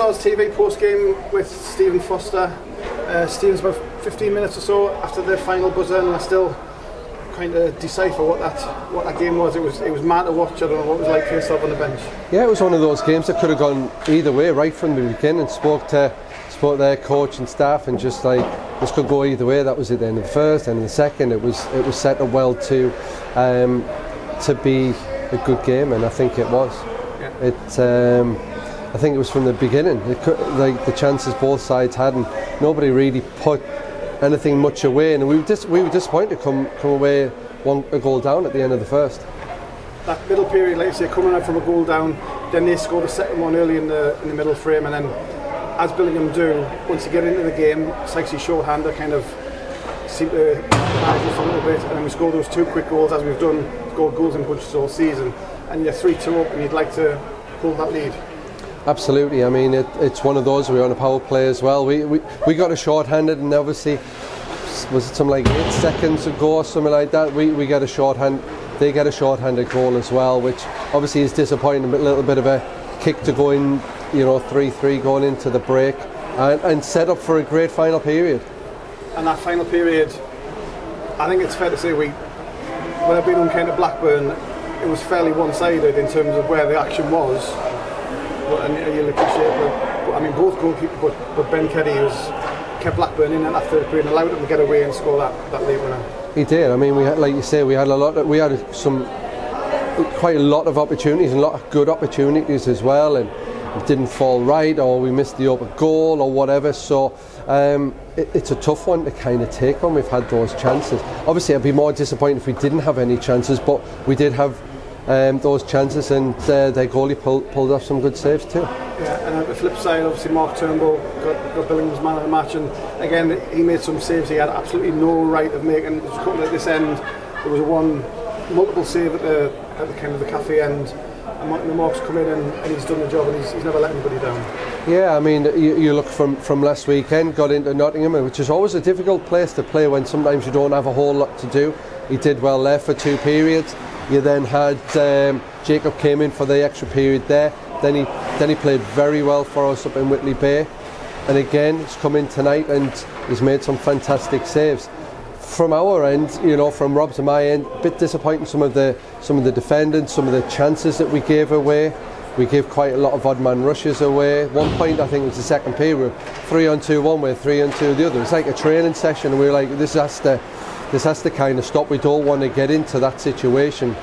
Stars TV post-game with Stephen Foster. Stephen's about 15 minutes or so after the final buzzer, and I still kind of decipher what that game was. It was mad to watch. I don't know what it was like for yourself on the bench. Yeah, it was one of those games that could have gone either way right from the beginning. Spoke to their coach and staff, and just like, this could go either way. That was at the end of the first, end of the second. It was set up well to be a good game, and I think it was. Yeah. I think it was from the beginning. Like the chances both sides had, and nobody really put anything much away, and we were disappointed to come away a goal down at the end of the first. That middle period, like you say, coming out from a goal down, then they scored the second one early in the middle frame, and then, as Billingham do, once you get into the game, it's like shorthander kind of seem to manage us a little bit, and then we score those two quick goals, as we've done, scored goals and punches all season, and you're 3-2 up, and you'd like to hold that lead. Absolutely. I mean, it's one of those. We're on a power play as well. We got a short-handed, and obviously, was it something like 8 seconds ago or something like that? We get a short-hand. They get a short-handed goal as well, which obviously is disappointing. But a little bit of a kick to go in, 3-3 going into the break, and set up for a great final period. And that final period, I think it's fair to say when I've been on kind of Blackburn, it was fairly one-sided in terms of where the action was. And you'll appreciate it, but I mean, both goalkeepers, but Ben Keddy kept Blackburn in after the period and allowed them to get away and score that late winner. He did. I mean, we had, like you say, we had quite a lot of opportunities, and a lot of good opportunities as well, and it didn't fall right, or we missed the open goal or whatever. So it's a tough one to kind of take on. We've had those chances. Obviously, I'd be more disappointed if we didn't have any chances, but we did have those chances, and their goalie pulled off some good saves too. Yeah, and on the flip side, obviously Mark Turnbull got Billingham's man of the match, and again he made some saves he had absolutely no right of making. It was a couple at this end. There was multiple save at the kind of the cafe end, and Mark's come in and he's done the job, and he's never let anybody down. Yeah, I mean, you look from last weekend, got into Nottingham, which is always a difficult place to play when sometimes you don't have a whole lot to do. He did well there for 2 periods. You then had Jacob came in for the extra period there. Then he played very well for us up in Whitley Bay, and again he's come in tonight and he's made some fantastic saves. From our end, from Rob's and my end, a bit disappointing some of the defenders, some of the chances that we gave away. We gave quite a lot of odd man rushes away. One point, I think it was the second period, 3-on-2 one way, 3-on-2 the other. It's like a training session, and we were like, this has to kind of stop. We don't want to get into that situation.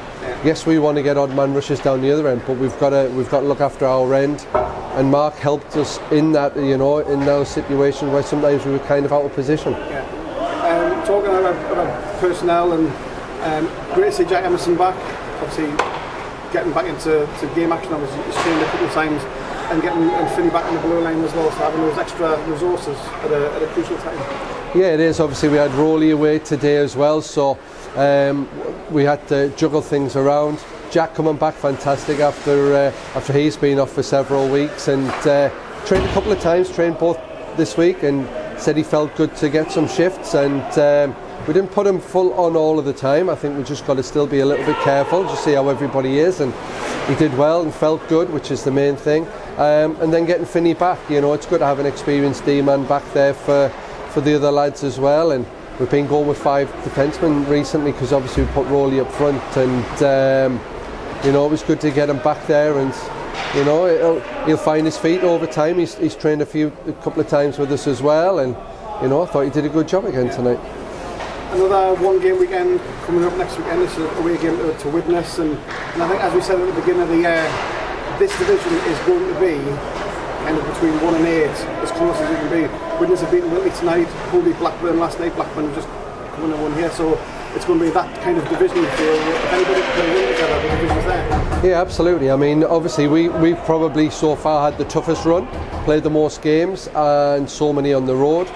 Yes, we want to get odd man rushes down the other end, but we've got to look after our end. And Mark helped us in that, in those situations where sometimes we were kind of out of position. Yeah. Talking about personnel, and great to see Jack Emerson back. Obviously, getting back into game action. Obviously, he's trained a couple of times, and getting Finney back in the blue line as well. So having those extra resources at a crucial time. Yeah, it is. Obviously, we had Rowley away today as well, so we had to juggle things around. Jack coming back fantastic after he's been off for several weeks, and trained a couple of times, trained both this week, and said he felt good to get some shifts, and we didn't put him full on all of the time. I think we just got to still be a little bit careful, just see how everybody is, and he did well and felt good, which is the main thing. And then getting Finney back, it's good to have an experienced D-man back there for the other lads as well, and we've been going with 5 defencemen recently because obviously we put Rowley up front, and it was good to get him back there, and he'll find his feet over time. He's trained a couple of times with us as well, and I thought he did a good job again tonight. Another one-game weekend coming up next weekend. It's a away game to witness, and I think, as we said at the beginning of the year, this division is going to be kind of between 1 and 8, as close as it can be. Widnes have beaten Whitley tonight, pulled Blackburn last night. Blackburn just coming and won here, so it's going to be that kind of division feel. If anybody can win together, the division's there. Yeah, absolutely. I mean, obviously we've probably so far had the toughest run, played the most games, and so many on the road.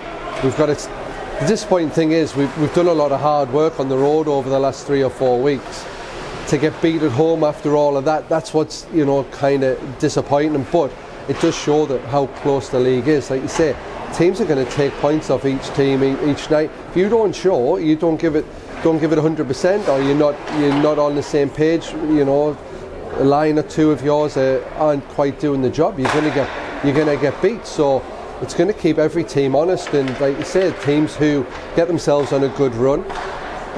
The disappointing thing is we've done a lot of hard work on the road over the last 3 or 4 weeks. To get beat at home after all of that, that's what's kind of disappointing. But it does show that how close the league is. Like you say, teams are going to take points off each team each night. If you don't show, you don't give it 100%, or you're not on the same page. A line or two of yours aren't quite doing the job. You're going to get you're going to get beat. So it's going to keep every team honest, and like you said, teams who get themselves on a good run,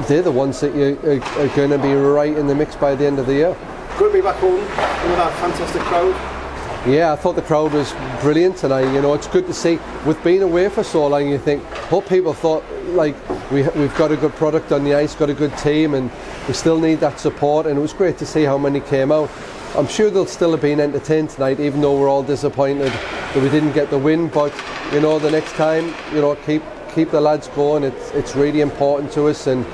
they're the ones that are going to be right in the mix by the end of the year. Good to be back home with that fantastic crowd. Yeah, I thought the crowd was brilliant tonight. You know, it's good to see. With being away for so long, you think, hope people thought like we've got a good product on the ice, got a good team, and we still need that support. And it was great to see how many came out. I'm sure they'll still have been entertained tonight, even though we're all disappointed that we didn't get the win. But you know, the next time, you know, keep the lads going. It's really important to us, and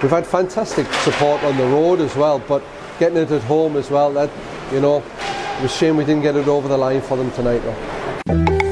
we've had fantastic support on the road as well. But getting it at home as well, that, you know, it was a shame we didn't get it over the line for them tonight though.